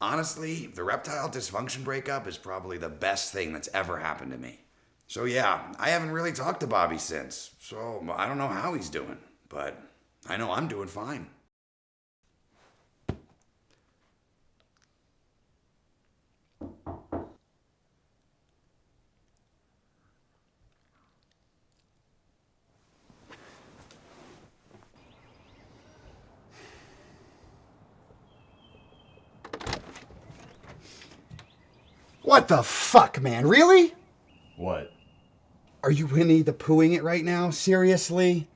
Honestly, the Reptile Dysfunction breakup is probably the best thing that's ever happened to me. So yeah, I haven't really talked to Bobby since, so I don't know how he's doing, but I know I'm doing fine. What the fuck, man? Really? What? Are you Winnie the Poohing it right now? Seriously?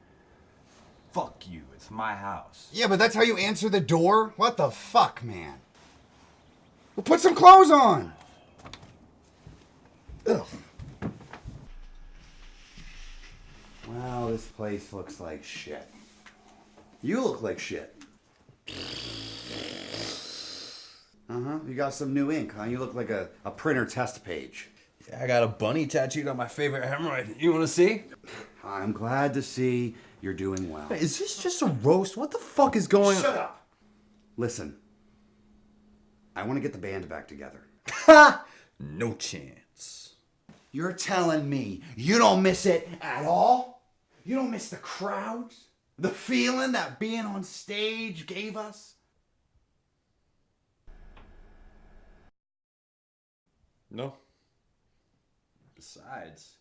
Fuck you, it's my house. Yeah, but that's how you answer the door? What the fuck, man? Well, put some clothes on! Ugh. Well, this place looks like shit. You look like shit. Uh-huh. You got some new ink, huh? You look like a printer test page. Yeah, I got a bunny tattooed on my favorite hemorrhoid. You wanna see? I'm glad to see you're doing well. Hey, is this just a roast? What the fuck is going on? Shut up! Listen, I want to get the band back together. Ha! No chance. You're telling me you don't miss it at all? You don't miss the crowds? The feeling that being on stage gave us? No. Besides,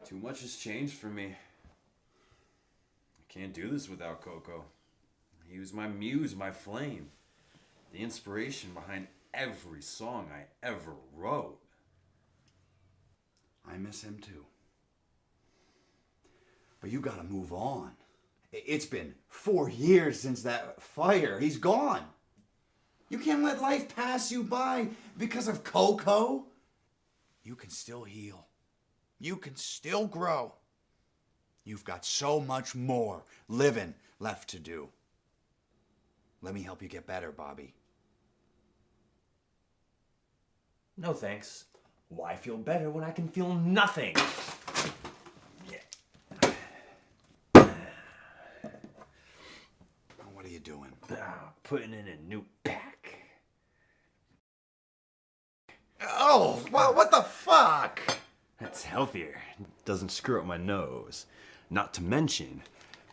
too much has changed for me. I can't do this without Coco. He was my muse, my flame. The inspiration behind every song I ever wrote. I miss him too. But you gotta move on. It's been 4 years since that fire. He's gone. You can't let life pass you by because of Coco. You can still heal. You can still grow. You've got so much more living left to do. Let me help you get better, Bobby. No thanks. Why feel better when I can feel nothing? What are you doing? Putting in a new pack. Oh, what the fuck? That's healthier. Doesn't screw up my nose. Not to mention,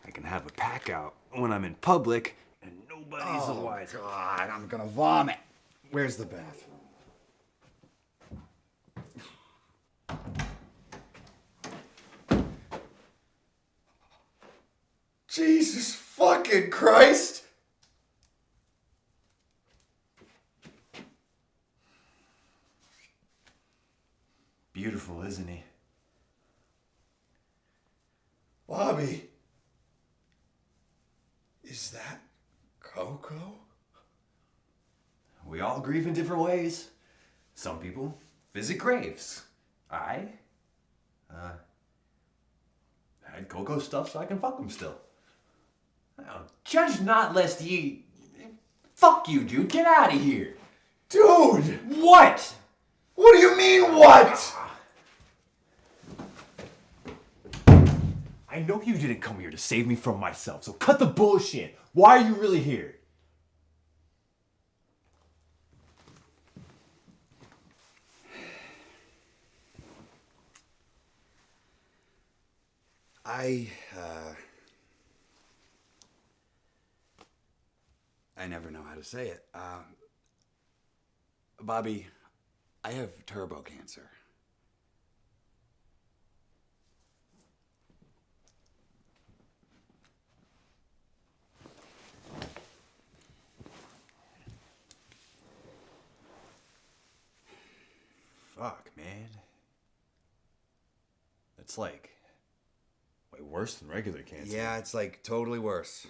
I can have a pack out when I'm in public and nobody's the wiser. God, I'm gonna vomit. Where's the bathroom? Jesus fucking Christ! Beautiful, isn't he? Bobby, is that Coco? We all grieve in different ways. Some people visit graves. I had Coco stuff so I can fuck him still. Oh, judge not lest ye... Fuck you, dude. Get out of here. Dude! What? What do you mean, what? I know you didn't come here to save me from myself, so cut the bullshit. Why are you really here? I never know how to say it. Bobby, I have turbo cancer. Fuck, man. It's like way worse than regular cancer. Yeah, it's like totally worse.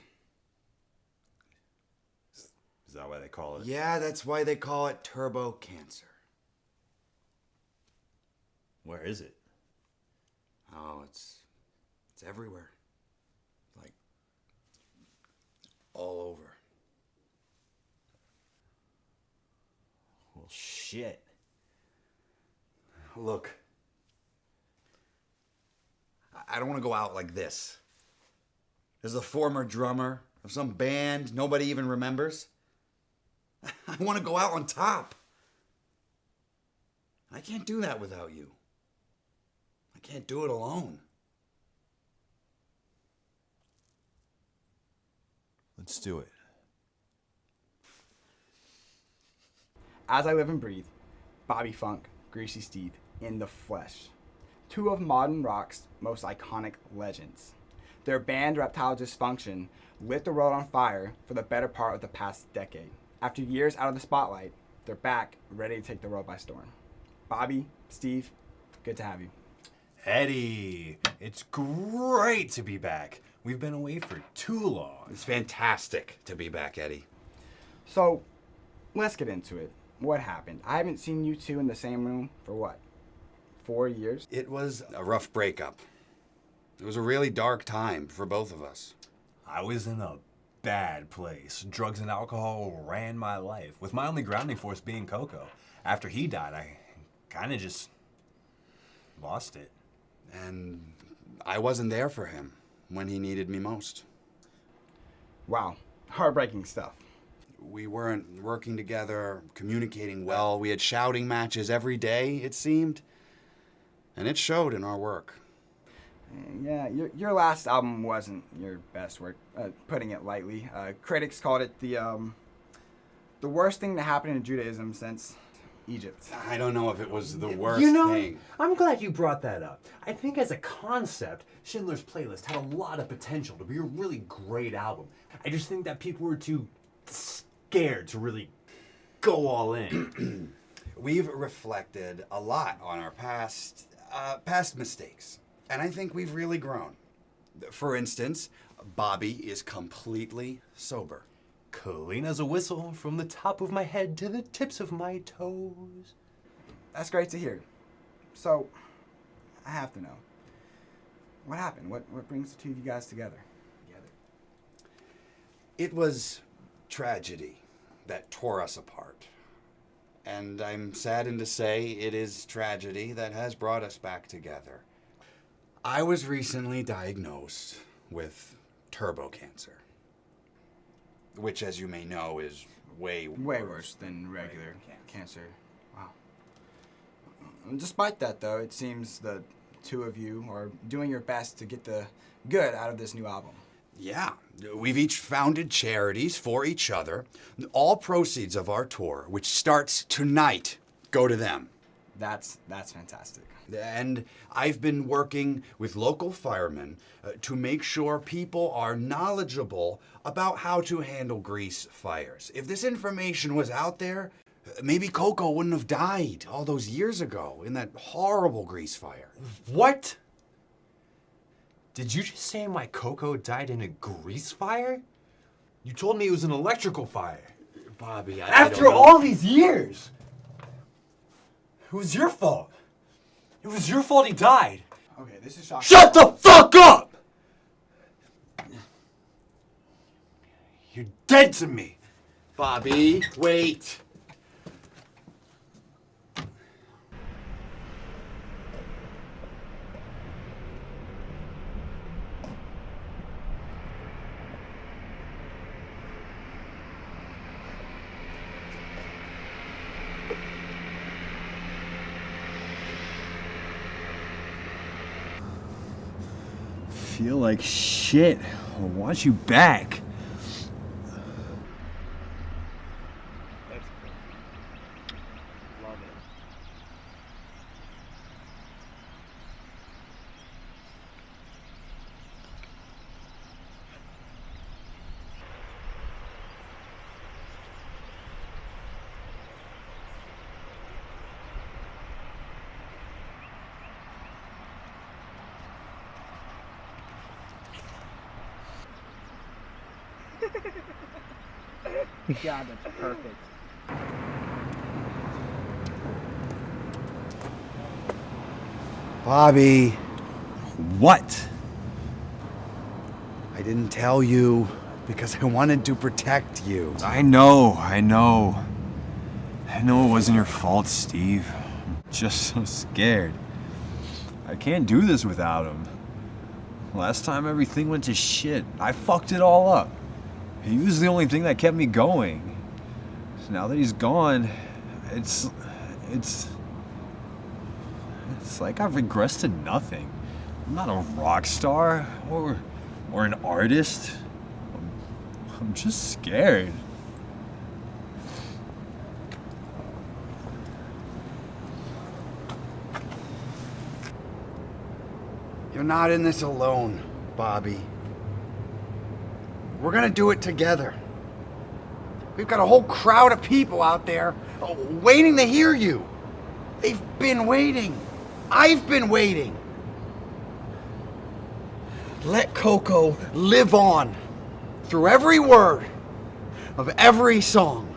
Is that why they call it? Yeah, that's why they call it turbo cancer. Where is it? Oh, it's everywhere. Like all over. Well, shit. Look, I don't want to go out like this. As a former drummer of some band nobody even remembers. I want to go out on top. I can't do that without you. I can't do it alone. Let's do it. As I live and breathe, Bobby Funk, Greasy Steve, in the flesh. Two of modern rock's most iconic legends. Their band Reptile Dysfunction lit the world on fire for the better part of the past decade. After years out of the spotlight, they're back, ready to take the world by storm. Bobby, Steve, good to have you. Eddie, it's great to be back. We've been away for too long. It's fantastic to be back, Eddie. So, let's get into it. What happened? I haven't seen you two in the same room for what? 4 years? It was a rough breakup. It was a really dark time for both of us. I was in a bad place. Drugs and alcohol ran my life, with my only grounding force being Coco. After he died, I kind of just lost it. And I wasn't there for him when he needed me most. Wow, heartbreaking stuff. We weren't working together, communicating well. We had shouting matches every day, it seemed. And it showed in our work. Yeah, your last album wasn't your best work, putting it lightly. Critics called it the worst thing that happened in Judaism since Egypt. I don't know if it was the worst You know, thing. I'm glad you brought that up. I think as a concept, Schindler's Playlist had a lot of potential to be a really great album. I just think that people were too scared to really go all in. We've reflected a lot on our past mistakes. And I think we've really grown. For instance, Bobby is completely sober. Clean as a whistle from the top of my head to the tips of my toes. That's great to hear. So, I have to know. What happened? What brings the two of you guys together? It was tragedy that tore us apart. And I'm saddened to say it is tragedy that has brought us back together. I was recently diagnosed with turbo cancer, which, as you may know, is way Worse than regular cancer. Wow. Despite that, though, it seems the two of you are doing your best to get the good out of this new album. Yeah, we've each founded charities for each other. All proceeds of our tour, which starts tonight, go to them. That's fantastic. And I've been working with local firemen to make sure people are knowledgeable about how to handle grease fires. If this information was out there, maybe Coco wouldn't have died all those years ago in that horrible grease fire. What? Did you just say my Coco died in a grease fire? You told me it was an electrical fire. Bobby, After all these years! It was your fault. It was your fault he died. Okay, this is shocking. Shut the fuck up! You're dead to me. Bobby, wait. Feel like shit. I want you back. Love it. God, that's perfect. Bobby, What? I didn't tell you because I wanted to protect you. I know. I know it wasn't your fault, Steve. I'm just so scared. I can't do this without him. Last time everything went to shit. I fucked it all up. He was the only thing that kept me going. now that he's gone, it's like I've regressed to nothing. I'm not a rock star or an artist. I'm just scared. You're not in this alone, Bobby. We're gonna do it together. We've got a whole crowd of people out there waiting to hear you. They've been waiting. I've been waiting. Let Coco live on through every word of every song.